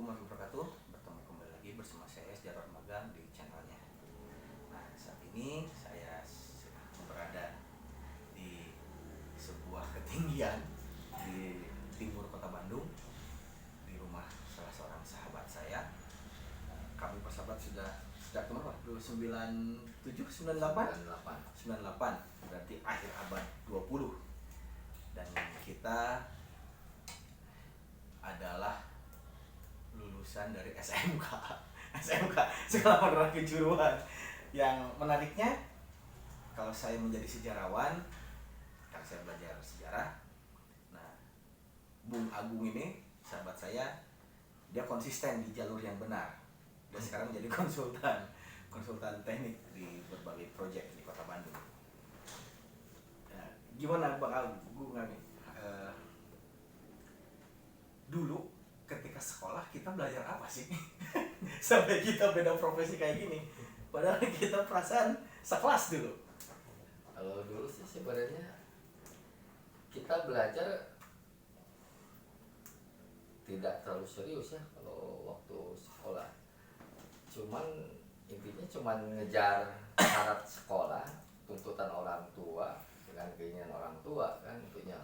warahmatullahi wabarakatuh. Bertemu kembali lagi bersama saya Jarod Magang di channelnya. Nah, saat ini saya berada di sebuah ketinggian di timur kota Bandung, di rumah salah seorang sahabat saya. Kami persahabat sudah sejak tahun berapa? 97, 98? 98, berarti akhir abad 20. Dan kita adalah lulusan dari SMK Sekolah Menengah Kejuruan. Yang menariknya, kalau saya menjadi sejarawan, karena saya belajar sejarah, nah Bung Agung ini sahabat saya, dia konsisten di jalur yang benar. Dia sekarang menjadi konsultan teknik di berbagai proyek di kota Bandung. Nah, gimana Bang Agung nih? Dulu ketika sekolah kita belajar apa sih? Sampai kita beda profesi kayak gini. Padahal kita perasaan sekelas dulu. Kalau dulu sih sebenarnya kita belajar tidak terlalu serius ya kalau waktu sekolah. Cuman intinya cuman ngejar syarat sekolah, tuntutan orang tua dengan keinginan orang tua kan intinya.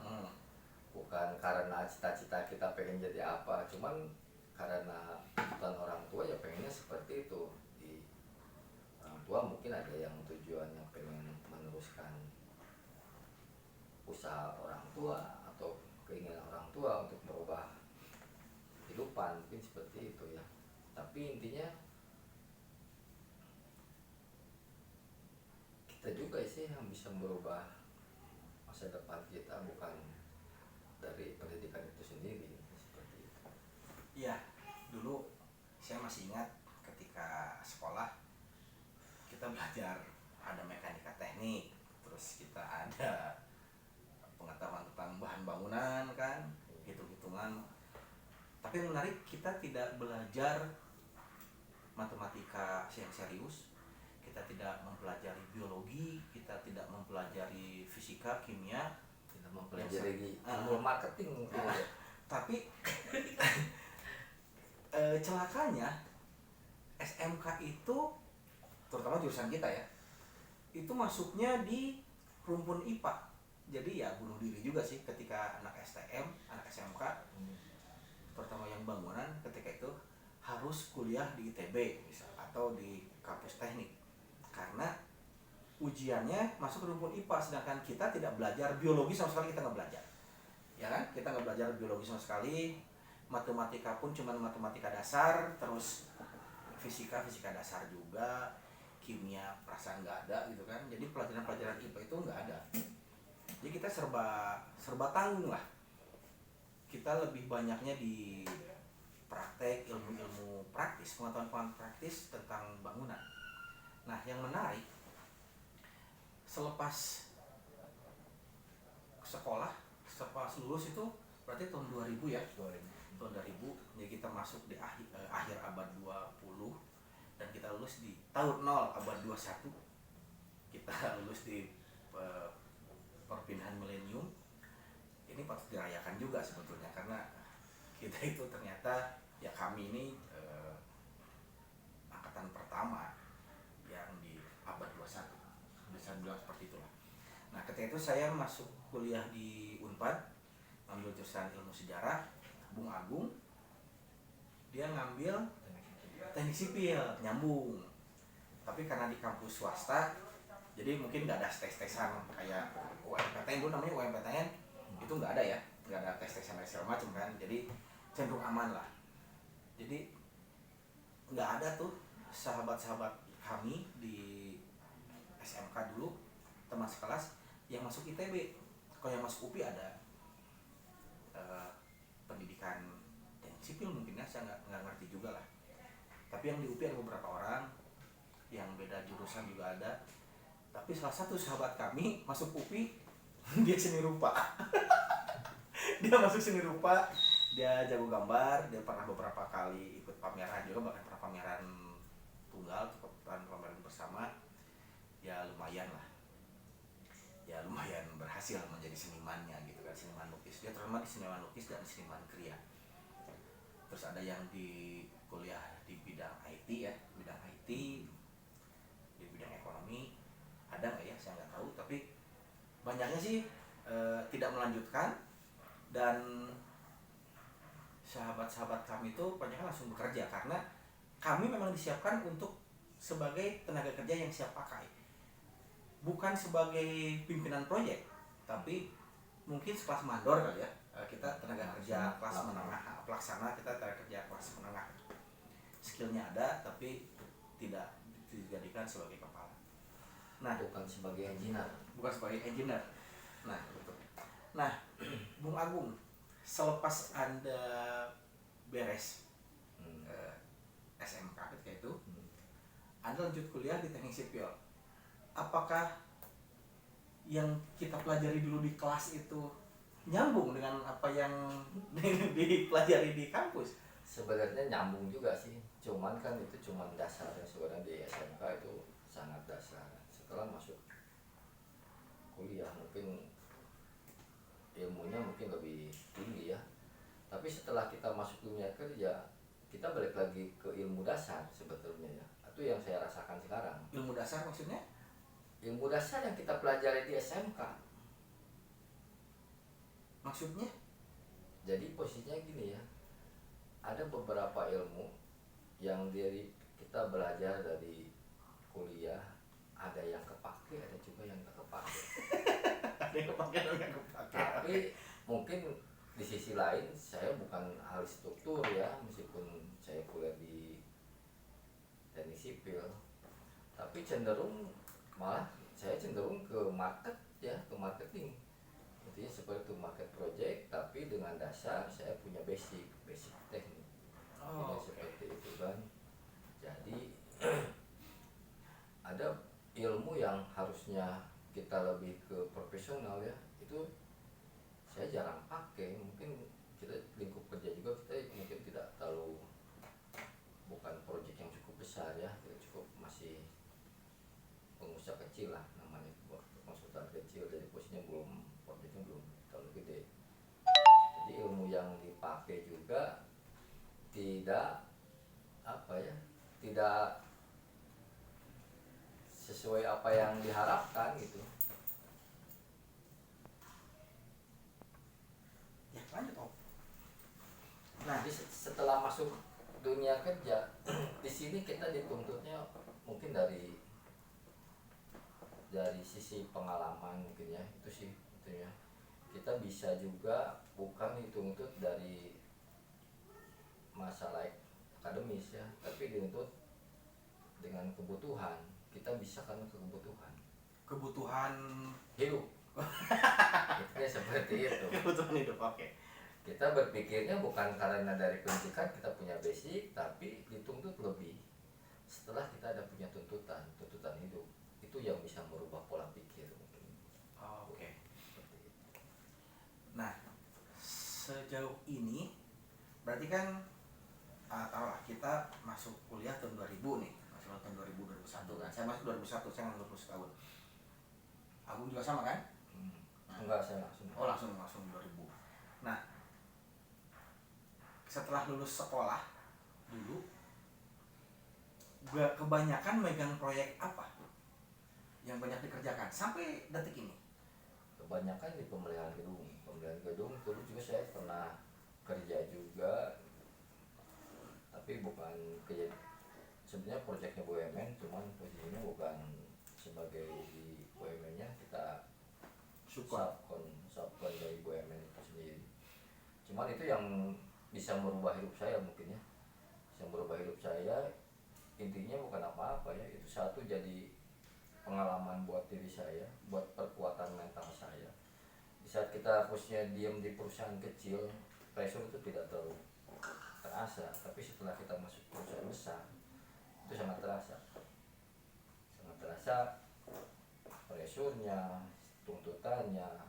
Bukan karena cita-cita kita pengen jadi apa, cuman karena tuntutan orang tua ya pengennya seperti itu. Di orang tua mungkin ada yang tujuannya pengen meneruskan usaha orang tua atau keinginan orang tua untuk merubah kehidupan, mungkin seperti itu ya. Tapi intinya kita juga sih yang bisa merubah masa depan kita, bukan dari pendidikan itu sendiri, seperti itu. Iya, dulu saya masih ingat ketika sekolah kita belajar ada mekanika teknik, terus kita ada pengetahuan tentang bahan bangunan kan, hitung-hitungan. Tapi yang menarik, kita tidak belajar matematika yang serius, kita tidak mempelajari biologi, kita tidak mempelajari fisika, kimia, Kita mempelajari ilmu marketing mungkin ya. tapi celakanya SMK itu, terutama jurusan kita ya, itu masuknya di rumpun IPA. Jadi ya bunuh diri juga sih ketika anak STM, anak SMK, terutama yang bangunan, ketika itu harus kuliah di ITB misal, atau di kampus teknik, karena ujiannya masuk ke rumpun IPA, sedangkan kita tidak belajar biologi sama sekali. Kita nggak belajar, ya kan? Kita nggak belajar biologi sama sekali. Matematika pun cuma matematika dasar, terus fisika dasar juga, kimia perasaan nggak ada gitu kan. Jadi pelajaran IPA itu nggak ada. Jadi kita serba tanggung lah. Kita lebih banyaknya di praktek, ilmu praktis, pengetahuan praktis tentang bangunan. Nah, yang menarik, selepas sekolah, selepas lulus itu berarti tahun 2000 ya, tahun 2000. Jadi kita masuk di akhir abad 20 dan kita lulus di tahun 0 abad 21. Kita lulus di perpindahan milenium. Ini patut dirayakan juga sebetulnya, karena kita itu ternyata, ya kami ini angkatan pertama yang di abad 21, bisa bilang seperti itulah. Nah, ketika itu saya masuk kuliah di Unpad, ambil jurusan ilmu sejarah. Bung Agung dia ngambil teknik sipil, nyambung. Tapi karena di kampus swasta, jadi mungkin nggak ada tes-tesan kayak UMPTN. Dulu namanya UMPTN, itu nggak ada ya, nggak ada tes-tesan segala macam kan. Jadi cenderung aman lah. Jadi nggak ada tuh sahabat-sahabat kami di SMK dulu, teman sekelas yang masuk ITB. Kalau yang masuk UPI ada pendidikan teknik sipil mungkin ya, saya nggak ngerti juga lah. Tapi yang di UPI ada beberapa orang, yang beda jurusan juga ada. Tapi salah satu sahabat kami masuk UPI, dia seni rupa. Dia masuk seni rupa, dia jago gambar, dia pernah beberapa kali ikut pameran juga, bahkan pernah pameran tunggal, pameran bersama. Ya lumayan lah, ya lumayan berhasil menjadi senimannya gitu kan, seniman lukis. Dia terutama di seniman lukis dan seniman kriya. Terus ada yang di kuliah di bidang IT ya, bidang IT, di bidang ekonomi, ada nggak ya, saya nggak tahu, tapi banyaknya sih tidak melanjutkan. Dan sahabat-sahabat kami itu banyak langsung bekerja karena kami memang disiapkan untuk sebagai tenaga kerja yang siap pakai, bukan sebagai pimpinan proyek, tapi mungkin sekelas mandor kali ya. Kita tenaga kerja kelas menengah, pelaksana, kita tenaga kerja kelas menengah, skillnya ada tapi tidak dijadikan sebagai kepala. Nah, bukan sebagai engineer. bukan sebagai engineer. Nah, betul. Nah, Bung Agung, selepas Anda beres SMK ketika itu, Anda lanjut kuliah di teknik sipil. Apakah yang kita pelajari dulu di kelas itu nyambung dengan apa yang dipelajari di kampus? Sebenarnya nyambung juga sih, cuman kan itu cuman dasar ya. Sebenarnya di SMK itu sangat dasar. Setelah masuk kuliah mungkin ilmunya mungkin lebih tinggi ya, tapi setelah kita masuk dunia kerja kita balik lagi ke ilmu dasar sebetulnya ya. Itu yang saya rasakan sekarang. Ilmu dasar maksudnya? Ilmu dasar yang kita pelajari di SMK. Maksudnya? Jadi posisinya gini ya, ada beberapa ilmu yang dari kita belajar dari kuliah, ada yang kepake, ada juga yang tak kepake. Ada yang kepake, ada yang kepake. Tapi mungkin di sisi lain saya bukan ahli struktur ya, meskipun saya kuliah di teknik sipil, tapi malah saya cenderung ke market ya, ke marketing. Intinya seperti itu, market project, tapi dengan dasar saya punya basic teknik. Seperti itu kan. Jadi ada ilmu yang harusnya kita lebih ke profesional ya, itu saya jarang pakai. Mungkin kita lingkup kerja juga kita mungkin tidak terlalu, bukan proyek yang cukup besar ya, kita cukup masih pengusaha kecil lah namanya, konsultan kecil, jadi posisinya proyeknya belum terlalu gede. Jadi ilmu yang dipakai juga tidak tidak sesuai apa yang diharapkan gitu. Ya, lanjut Om. Nah, setelah masuk dunia kerja, di sini kita dituntutnya mungkin dari sisi pengalaman mungkin ya, itu sih itu ya. Kita bisa juga bukan dituntut dari masalah akademis ya, tapi dituntut dengan kebutuhan. Kita bisa karena kebutuhan hidup. Itu seperti itu. Kebutuhan hidup, oke. Kita berpikirnya bukan karena dari pendidikan kita punya basic, tapi dituntut lebih. Setelah kita ada punya tuntutan hidup, itu yang bisa merubah pola pikir mungkin. Oke. Nah, sejauh ini berarti kan tahu lah, kita masuk kuliah tahun 2000 nih, masuk tahun 2001 kan. Saya masuk 2001, saya nggak lulus tahun. Agung juga sama kan? Enggak, saya langsung. Oh, langsung 2000. Nah, setelah lulus sekolah dulu, kebanyakan megang proyek apa yang banyak dikerjakan sampai detik ini? Kebanyakan di pemeliharaan gedung dulu juga saya pernah kerja juga, tapi bukan kerja sebenarnya proyeknya BUMN, cuman posisinya bukan sebagai di BUMN-nya, kita subkon dari BUMN itu sendiri. Cuman itu yang bisa merubah hidup saya mungkin ya, bisa merubah hidup saya. Intinya bukan apa-apa ya, itu satu jadi pengalaman buat diri saya, buat perkuatan mental saya. Di saat kita posisinya diam di perusahaan kecil, pressure itu tidak terlalu terasa, tapi setelah kita masuk perusahaan besar itu sangat terasa pressure-nya, tuntutannya,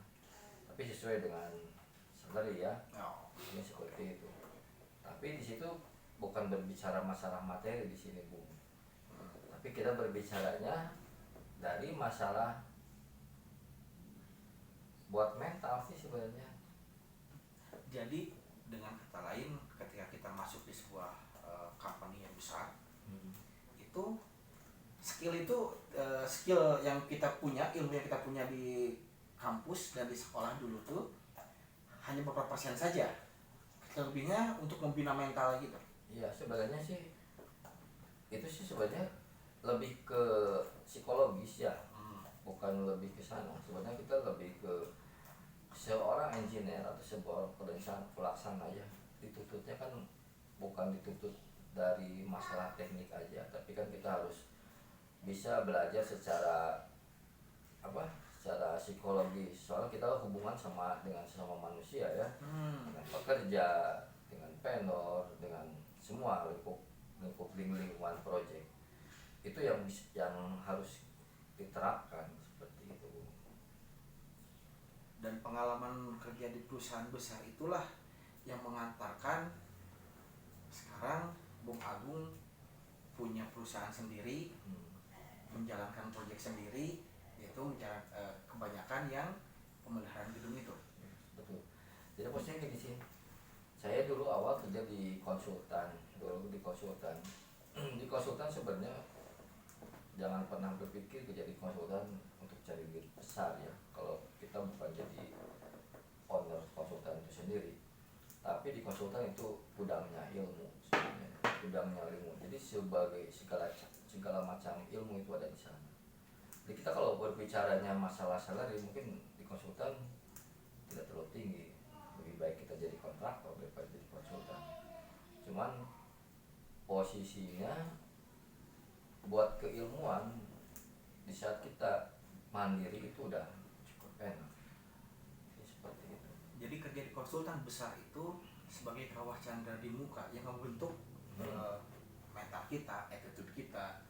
tapi sesuai dengan salary ya. Ini seperti itu. Tapi di situ bukan berbicara masalah materi di sini, Bung. Tapi kita berbicaranya dari masalah buat mental sih sebenarnya. Jadi dengan kata lain, ketika kita masuk di sekolah itu skill yang kita punya, ilmu yang kita punya di kampus dan di sekolah dulu tuh hanya beberapa persen saja. Selebihnya untuk membina mental gitu. Iya, sebenarnya sih itu sih sebenarnya lebih ke psikologis ya, bukan lebih ke sana. Sebenarnya kita lebih ke seorang engineer atau seorang perencana pelaksana ya, dituntutnya kan bukan dituntut dari masalah teknik aja, tapi kan kita harus bisa belajar secara apa, secara psikologis. Soalnya kita hubungan sama dengan sesama manusia ya, dengan pekerja, dengan vendor, dengan semua lingkungan project. Itu yang harus diterapkan seperti itu. Dan pengalaman kerja di perusahaan besar itulah yang mengantarkan sekarang Bung Agung punya perusahaan sendiri, menjalankan proyek sendiri, yaitu kebanyakan yang pemeliharaan gedung itu. Betul. Jadi posisinya gini sih, saya dulu awal kerja di konsultan. Di konsultan sebenarnya jangan pernah berpikir kerja di konsultan untuk cari duit besar ya, kalau kita bukan jadi owner konsultan itu sendiri. Tapi di konsultan itu gudangnya ilmu sebenarnya, gudangnya ilmu. Jadi sebagai segala macam ilmu itu ada di sana. Jadi kita kalau berbicaranya masalah salary mungkin di konsultan tidak terlalu tinggi. Lebih baik kita jadi kontraktor daripada jadi konsultan. Cuman posisinya buat keilmuan di saat kita mandiri itu udah cukup enak. Jadi seperti itu. Jadi kerja di konsultan besar itu sebagai kawah candra di muka yang membentuk mental kita, attitude kita,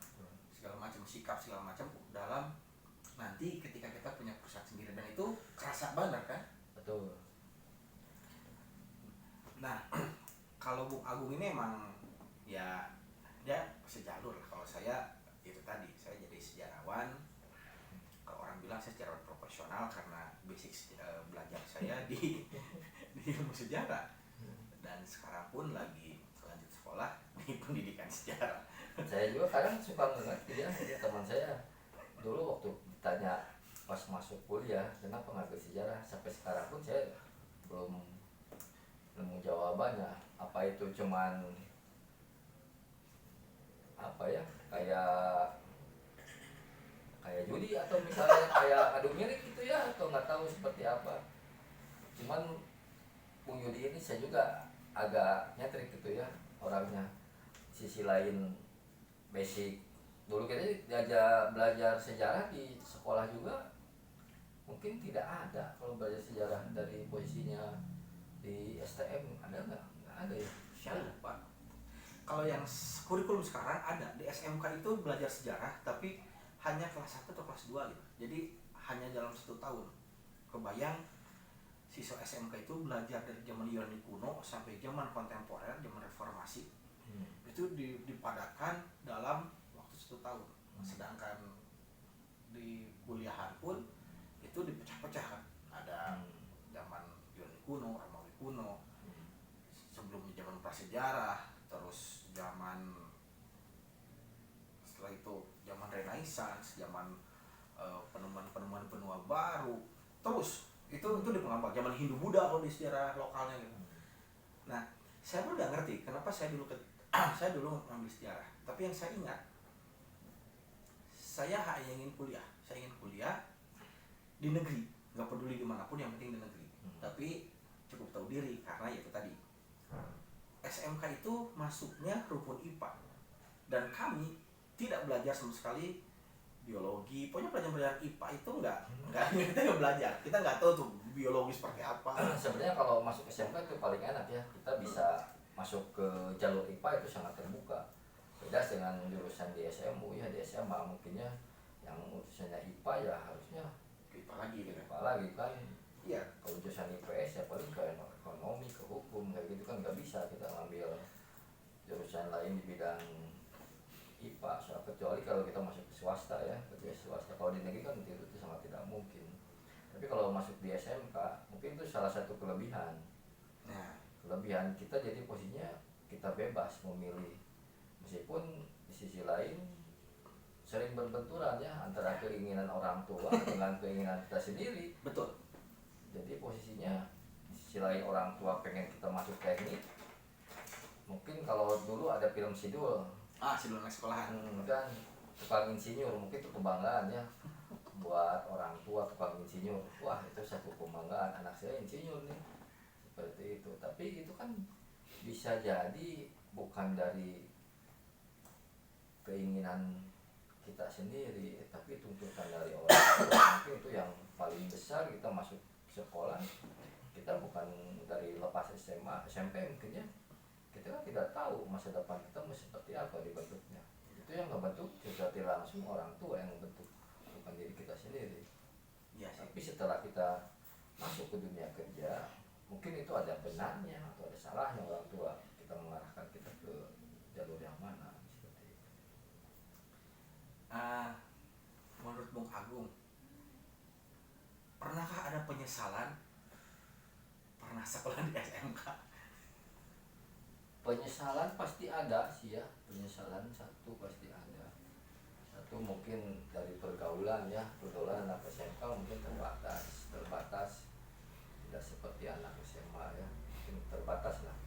segala macam sikap segala macam dalam nanti ketika kita punya perusahaan sendiri, dan itu kerasa banget kan. Betul. Nah kalau Bung Agung ini emang ya dia sejalur lah. Kalau saya itu tadi, saya jadi sejarawan. Kalau orang bilang saya sejarawan profesional karena basic belajar saya di ilmu sejarah, dan sekarang pun lagi lanjut sekolah di pendidikan sejarah. Saya juga kadang suka mengerti ya, teman saya dulu waktu ditanya pas masuk kuliah kenapa ngambil sejarah, sampai sekarang pun saya belum nemu jawabannya. Apa itu cuman apa ya, kayak judi atau misalnya kayak adu mirip gitu ya, atau nggak tahu seperti apa. Cuman Bung Yudi ini saya juga agak nyentrik gitu ya orangnya. Sisi lain basic dulu kita diajak belajar sejarah di sekolah juga mungkin tidak ada. Kalau belajar sejarah dari posisinya di STM ada nggak ada ya. Saya lupa. Kalau yang kurikulum sekarang ada di SMK itu belajar sejarah, tapi hanya kelas 1 atau kelas 2 gitu. Jadi hanya dalam 1 tahun. Kebayang siswa SMK itu belajar dari zaman Yunani kuno sampai zaman kontemporer, zaman reformasi. Itu dipadatkan dalam waktu 1 tahun. Sedangkan di kuliahan pun itu dipecah-pecah kan. Ada zaman Yunani kuno, Romawi kuno, sebelumnya zaman prasejarah, terus zaman setelah itu zaman Renaissance, zaman penemuan-penemuan benua baru, terus itu dipengambang zaman Hindu Buddha kalau di sejarah lokalnya gitu. Nah saya pun nggak ngerti kenapa saya dulu saya dulu ngambil sejarah, tapi yang saya ingat, saya hanya ingin kuliah di negeri, nggak peduli dimanapun, yang penting di negeri. Tapi cukup tahu diri karena ya itu tadi, SMK itu masuknya rumpun IPA, dan kami tidak belajar sama sekali biologi. Pokoknya pelajaran IPA itu enggak kita nggak belajar, kita nggak tahu tuh biologi seperti apa. Sebenarnya kalau masuk SMK itu paling enak ya, kita bisa masuk ke jalur IPA itu sangat terbuka. Beda dengan jurusan di SMU ya, di SMA mungkinnya yang urusannya IPA ya harusnya IPA lagi gitu. IPA lagi kan. Iya. Kalau jurusan IPS ya paling ke ekonomi, ke hukum kayak gitu kan nggak bisa kita ngambil jurusan lain di bidang IPA. Soal kecuali kalau kita masuk ke swasta ya, ke swasta. Kalau di negeri kan itu sangat tidak mungkin. Tapi kalau masuk di SMK mungkin itu salah satu kelebihan. Nah, Kelebihan kita jadi posisinya kita bebas memilih meskipun di sisi lain sering berbenturan ya antara keinginan orang tua dengan keinginan kita sendiri. Betul. Jadi posisinya di sisi lain orang tua pengen kita masuk teknik, mungkin kalau dulu ada film Sidul, Sidul anak sekolahan. kan tukang insinyur, mungkin itu kebanggaan ya buat orang tua tukang insinyur. Wah, itu satu kebanggaan, anak saya insinyur nih, seperti itu. Tapi itu kan bisa jadi bukan dari keinginan kita sendiri, tapi tuntutan dari orang tua. Mungkin itu yang paling besar. Kita masuk sekolah, kita bukan dari lepas SMA, SMP mungkin ya, kita kan tidak tahu masa depan kita mau seperti apa dibentuknya. Itu yang ngebentuk secara langsung orang tua yang membentuk, bukan diri kita sendiri. Ya sih. Tapi setelah kita masuk ke dunia kerja, mungkin itu ada benarnya atau ada salahnya orang tua kita mengarahkan kita ke jalur yang mana, seperti itu. Menurut Bung Agung, pernahkah ada penyesalan pernah sekolah di SMK? Penyesalan pasti ada sih ya, penyesalan satu pasti ada. Satu mungkin dari pergaulan ya, pergaulan anak SMK mungkin terbatas, tidak seperti anak SMA ya, mungkin terbatas lah.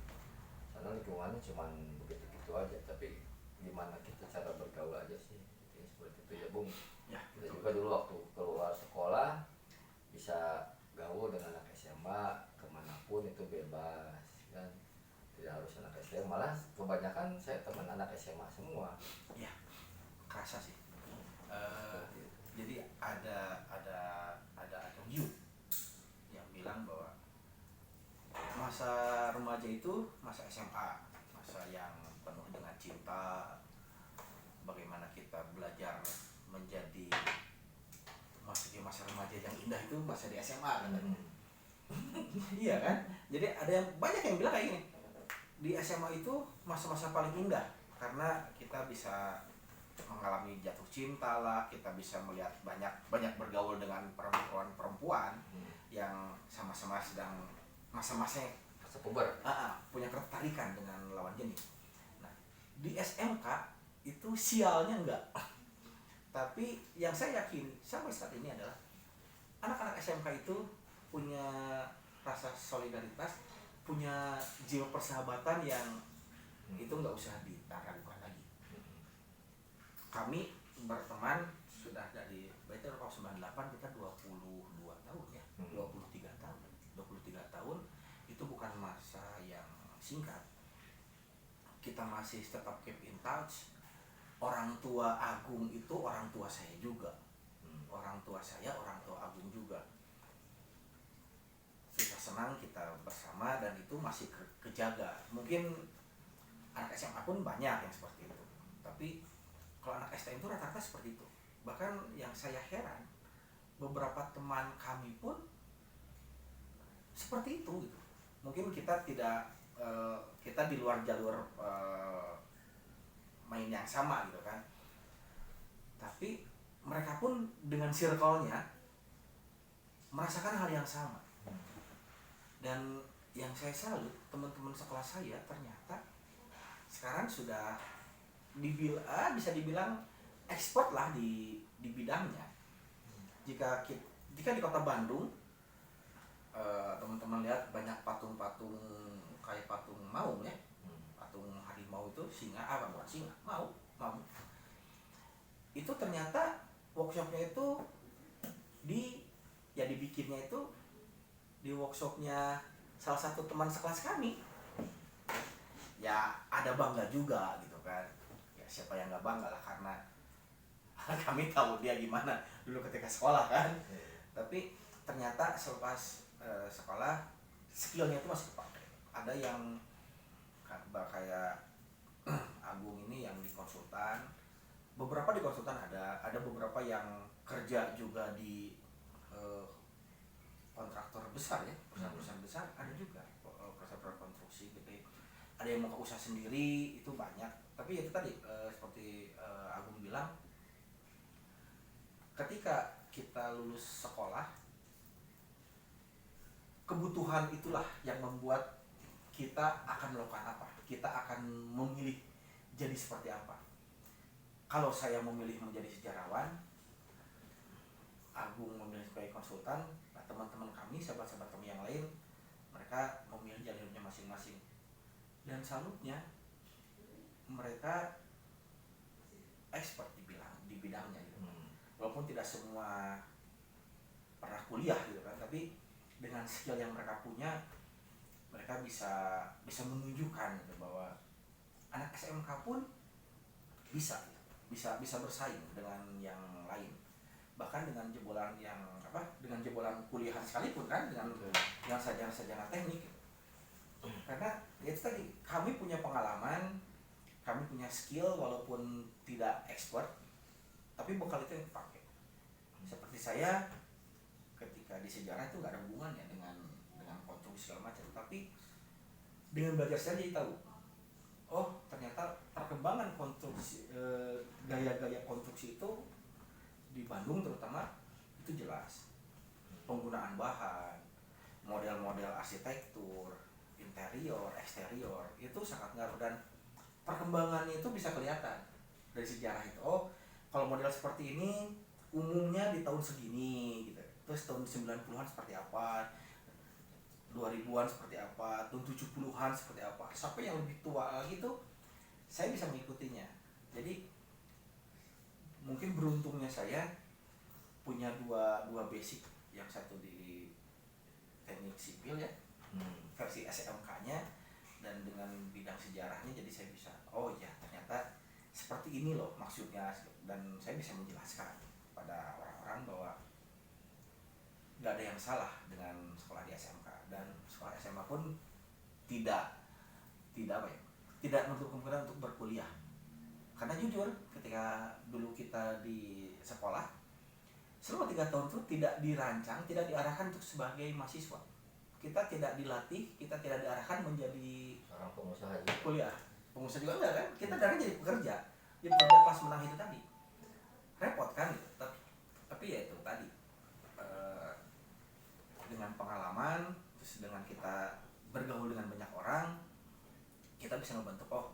Karena lingkungannya cuma begitu-begitu aja, tapi gimana kita cara bergaul aja sih, seperti itu ya Bung. Ya, Kita juga dulu waktu keluar sekolah bisa gaul dengan anak SMA kemanapun itu bebas kan, tidak harus anak SMA. Malah kebanyakan saya teman anak SMA semua. Ya, kerasa sih. Seperti itu. Jadi ada view yang bilang bahwa masa remaja itu masa SMA, masa yang penuh dengan cinta, bagaimana kita belajar menjadi masa remaja yang indah itu masa di SMA kan. Iya kan? Jadi ada yang banyak yang bilang kayak gini, di SMA itu masa-masa paling indah karena kita bisa mengalami jatuh cinta lah, kita bisa melihat banyak bergaul dengan perempuan yang sama-sama sedang masa-masanya Masa puber. punya ketertarikan dengan lawan jenis. Nah, di SMK itu sialnya enggak. Tapi yang saya yakin sampai saat ini adalah anak-anak SMK itu punya rasa solidaritas, punya jiwa persahabatan yang itu nggak usah diragukan lagi. Kami berteman sudah dari tahun 98, kita 22 tahun ya, 23 tahun itu bukan masa yang singkat. Kita masih tetap keep in touch. Orang tua Agung itu orang tua saya juga, orang tua saya orang tua Agung juga. Susah senang kita bersama dan itu masih kejaga. Mungkin anak SMA pun banyak yang seperti itu, tapi kalau anak STM itu rata-rata seperti itu. Bahkan yang saya heran, beberapa teman kami pun seperti itu gitu. Mungkin kita tidak kita di luar jalur main yang sama gitu kan, tapi mereka pun dengan circle-nya merasakan hal yang sama. Dan yang saya salut, teman-teman sekolah saya ternyata sekarang sudah bisa dibilang expert lah di bidangnya. Jika di Kota Bandung, teman-teman lihat banyak patung-patung kayak patung maung ya, patung harimau itu bukan singa, mau itu ternyata workshopnya itu dibikinnya itu di workshopnya salah satu teman sekelas kami. Ya ada bangga juga gitu kan, ya siapa yang nggak bangga lah, karena kami tahu dia gimana dulu ketika sekolah kan. Tapi ternyata selepas sekolah skillnya itu masih kepake. Ada yang kayak Agung ini yang di konsultan, beberapa di konsultan ada beberapa yang kerja juga di kontraktor besar ya, perusahaan besar ada juga, perusahaan konstruksi gitu. Ada yang mau usaha sendiri, itu banyak. Tapi itu tadi seperti Agung bilang, ketika kita lulus sekolah, kebutuhan itulah yang membuat kita akan melakukan apa, kita akan memilih jadi seperti apa. Kalau saya memilih menjadi sejarawan, Agung memilih sebagai konsultan, nah teman-teman kami, sahabat-sahabat kami yang lain, mereka memilih jalan hidupnya masing-masing. Dan salutnya mereka expert di bidangnya gitu. Walaupun tidak semua pernah kuliah gitu kan, tapi dengan skill yang mereka punya, mereka bisa menunjukkan gitu, bahwa anak SMK pun bisa bersaing dengan yang lain, bahkan dengan jebolan kuliah sekalipun kan, dengan sarjana teknik gitu. Karena ya itu tadi, kami punya pengalaman, kami punya skill walaupun tidak expert, tapi bekal itu yang dipakai. Seperti saya ketika di sejarah itu nggak ada hubungannya dengan konstruksi segala macam, tapi dengan belajar saya jadi tahu, oh ternyata perkembangan konstruksi, gaya-gaya konstruksi itu di Bandung terutama itu jelas. Penggunaan bahan, model-model arsitektur, interior, eksterior itu sangat ngaruh, dan perkembangannya itu bisa kelihatan dari sejarah itu. Oh, kalau model seperti ini umumnya di tahun segini gitu. Terus tahun 90-an seperti apa, 2000-an seperti apa, tahun 70-an seperti apa, sampai yang lebih tua lagi tuh saya bisa mengikutinya. Jadi mungkin beruntungnya saya punya dua basic, yang satu di teknik sipil ya, versi SMK-nya, dan dengan bidang sejarahnya, jadi saya bisa, oh ya ternyata seperti ini loh maksudnya, dan saya bisa menjelaskan pada orang-orang bahwa nggak ada yang salah dengan sekolah di SMK, dan sekolah SMA pun tidak menutup kemungkinan untuk berkuliah. Karena jujur, ketika dulu kita di sekolah selama 3 tahun itu tidak dirancang, tidak diarahkan untuk sebagai mahasiswa. Kita tidak dilatih, kita tidak diarahkan menjadi seorang pengusaha juga. Kuliah, pengusaha juga enggak kan? Kita dari jadi pekerja kelas menengah itu tadi. Repot kan gitu. Tapi ya itu tadi, dengan pengalaman, terus dengan kita bergaul dengan banyak orang, kita bisa membentuk, oh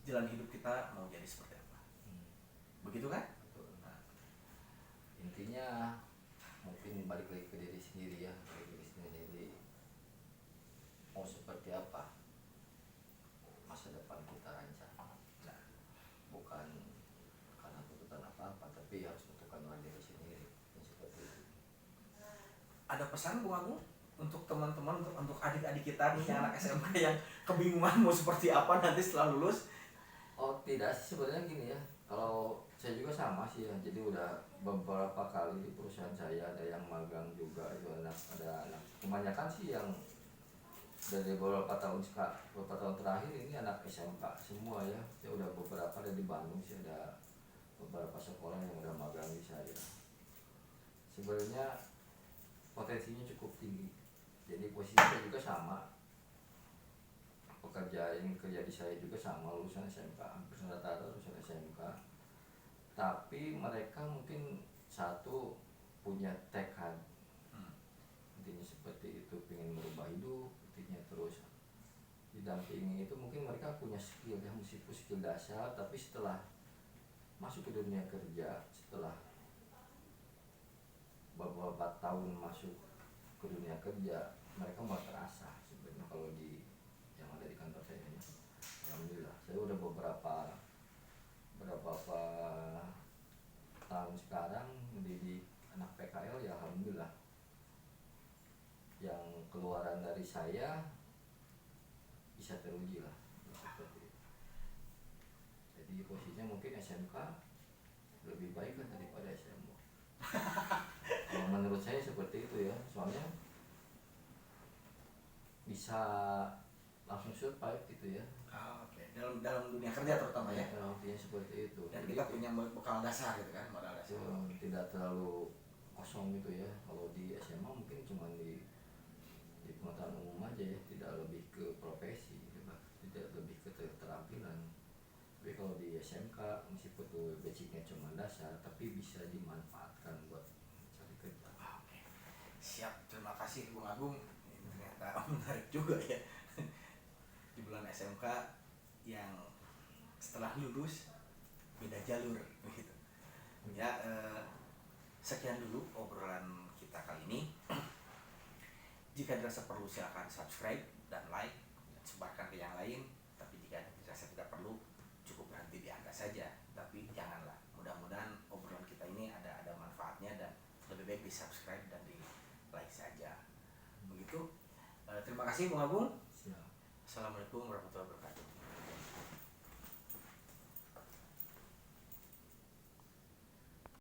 jalan hidup kita mau jadi seperti apa. Begitu kan? Nah, intinya mungkin balik lagi ke diri sendiri ya, jadi mau seperti apa masa depan kita rancang. Nah, bukan karena tuntutan apa-apa, tapi harus tentukan oleh diri sendiri. Seperti itu. Ada pesan Bung Agung untuk teman-teman, untuk adik-adik kita nih anak SMK yang kebingungan mau seperti apa nanti setelah lulus? Oh tidak sih, sebenarnya gini ya, kalau saya juga sama sih ya, jadi udah beberapa kali di perusahaan saya ada yang magang juga, itu ada anak, kebanyakan sih yang dari beberapa tahun terakhir ini anak SMK semua ya. Saya udah beberapa ada di Bandung sih, ada beberapa sekolah yang udah magang di saya. Sebenarnya potensinya cukup tinggi, jadi posisi saya juga sama, kerja di saya juga sama, lulusan SMK, hampir rata-rata lulusan SMK. Tapi mereka mungkin satu punya tekad, intinya seperti itu, pengen merubah hidup, intinya terus didampingi itu. Mungkin mereka punya skill ya, meskipun skill dasar, tapi setelah masuk ke dunia kerja, setelah beberapa tahun masuk ke dunia kerja, mereka mau terasa sebenarnya kalau di yang ada di kantor saya ini. Alhamdulillah, saya udah beberapa tahun sekarang mendidik anak PKL ya, alhamdulillah. Yang keluaran dari saya bisa teruji lah seperti itu. Jadi posisinya mungkin SMK lebih baik kan daripada SMA. Kalau menurut saya seperti itu ya, soalnya bisa langsung survive gitu ya. Oke. Dalam dunia kerja terutama ya. Intinya seperti itu. Dan kita punya bekal dasar gitu kan, modal dasar. Tidak terlalu kosong gitu ya. Kalau di SMA mungkin cuma di pengetahuan umum aja ya, tidak lebih ke profesi gitu, tidak lebih ke keterampilan. Tapi kalau di SMK meskipun tuh basicnya cuma dasar, tapi bisa dimanfaatkan buat cari kerja. Oke. Siap, terima kasih Bung Agung. Ini ternyata menarik juga ya. Di bulan SMK yang setelah lulus beda jalur gitu. Ya, sekian dulu obrolan kita kali ini. Jika dirasa perlu silakan subscribe dan like dan sebarkan ke yang lain. Tapi jika dirasa tidak perlu, cukup berhenti di Anda saja. Tapi janganlah. Mudah-mudahan obrolan kita ini ada manfaatnya dan lebih baik di subscribe dan di like saja. Begitu. Terima kasih Bung Agung. Siap. Assalamualaikum warahmatullahi wabarakatuh.